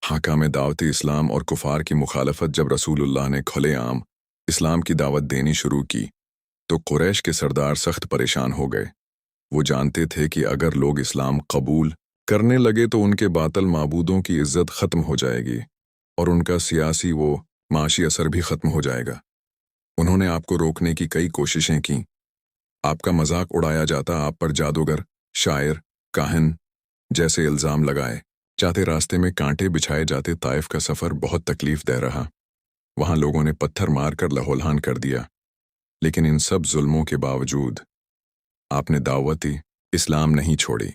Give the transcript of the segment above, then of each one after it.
حکام दावत इस्लाम और कुफार की मुखालफत जब रसूलुल्लाह ने खुलेआम इस्लाम की दावत देनी शुरू की तो कुरैश के सरदार सख्त परेशान हो गए। वो जानते थे कि अगर लोग इस्लाम कबूल करने लगे तो उनके बातल माबूदों की इज्जत ख़त्म हो जाएगी और उनका सियासी वो माशी असर भी ख़त्म हो जाएगा। उन्होंने आपको रोकने की कई कोशिशें की। आपका मजाक उड़ाया जाता, आप पर जादूगर, शायर, काहिन जैसे इल्ज़ाम लगाए जाते, रास्ते में कांटे बिछाए जाते। ताइफ का सफ़र बहुत तकलीफ दे रहा। वहाँ लोगों ने पत्थर मारकर लहोलहान कर दिया। लेकिन इन सब जुल्मों के बावजूद आपने दावत इस्लाम नहीं छोड़ी।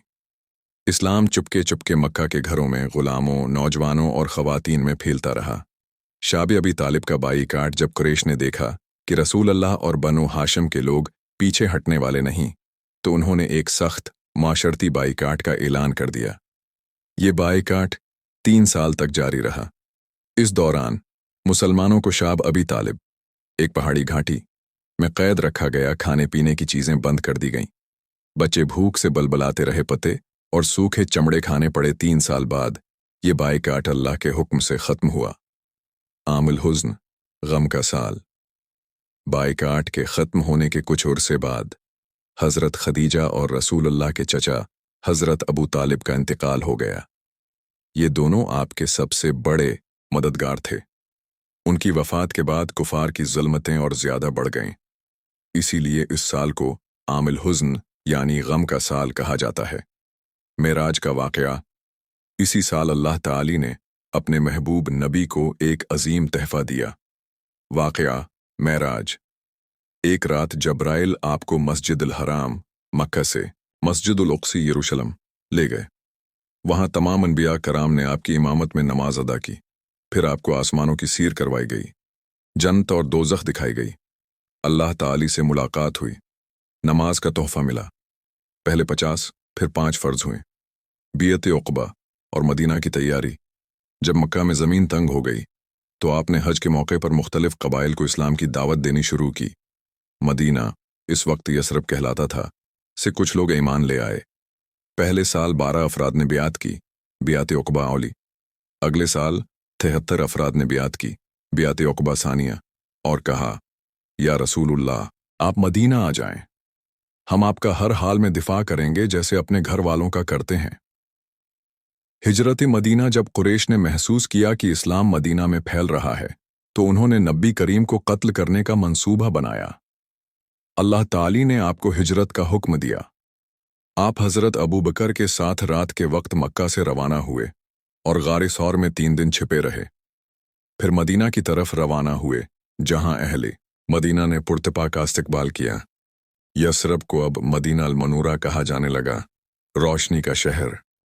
इस्लाम चुपके चुपके मक्का के घरों में गुलामों, नौजवानों और ख़वातीन में फैलता रहा। शाबी अबी तालिब का बाईकाट जब कुरैश ने देखा कि रसूल अल्लाह और बनु हाशिम के लोग पीछे हटने वाले नहीं, तो उन्होंने एक सख्त माशरती बाईकाट का ऐलान कर दिया। ये बाईकाट 3 साल तक जारी रहा। इस दौरान मुसलमानों को शाब अबी तालिब एक पहाड़ी घाटी में कैद रखा गया। खाने पीने की चीज़ें बंद कर दी गईं। बच्चे भूख से बलबलाते रहे, पते और सूखे चमड़े खाने पड़े। 3 साल बाद ये बाईकाट अल्लाह के हुक्म से ख़त्म हुआ। आमुल हुज़्न, गम का साल। बाईकाट के ख़त्म होने के कुछ अरसे बाद हज़रत खदीजा और रसूलुल्लाह के चचा हज़रत अबू तालिब का इंतकाल हो गया। ये दोनों आपके सबसे बड़े मददगार थे। उनकी वफ़ात के बाद कुफार की ज़ुल्मतें और ज़्यादा बढ़ गईं। इसीलिए इस साल को आमिल हुज़्न यानी गम का साल कहा जाता है। मेराज का वाक़या। इसी साल अल्लाह ताली ने अपने महबूब नबी को एक अजीम तहफ़ा दिया। वाक़या मेराज। एक रात जब्राइल आपको मस्जिदुल हराम मक्का से मस्जिदुल अक़सा यरूशलेम ले गए। वहाँ तमाम अनबिया कराम ने आपकी इमामत में नमाज अदा की। फिर आपको आसमानों की सीर करवाई गई, जन्नत और दोज़ख दिखाई गई। अल्लाह ताली से मुलाकात हुई, नमाज का तोहफ़ा मिला। पहले 50 फिर 5 फ़र्ज़ हुए। बियत उक़बा और मदीना की तैयारी। जब मक्का में ज़मीन तंग हो गई तो आपने हज के मौके पर मुख्तलिफ कबाइल को इस्लाम की दावत देनी शुरू की। मदीना इस वक्त यसरब कहलाता था, से कुछ लोग ईमान ले आए। पहले साल 12 अफराद ने बियात की, बियात उक़बा औली। अगले साल 73 अफराद ने बियात की, बियात उक़बा सानिया, और कहा, या रसूलुल्लाह, आप मदीना आ जाएं। हम आपका हर हाल में दिफा करेंगे जैसे अपने घर वालों का करते हैं। हिजरत मदीना। जब कुरैश ने महसूस किया कि इस्लाम मदीना में फैल रहा है तो उन्होंने नबी करीम को कत्ल करने का मंसूबा बनाया। अल्लाह ताली ने आपको हिजरत का हुक्म दिया। आप हज़रत अबू बकर के साथ रात के वक्त मक्का से रवाना हुए और गारे सौर में 3 दिन छिपे रहे। फिर मदीना की तरफ रवाना हुए, जहां अहले मदीना ने पुरतपा का इस्तकबाल किया। यसरब को अब मदीना अल मनूरा कहा जाने लगा, रोशनी का शहर।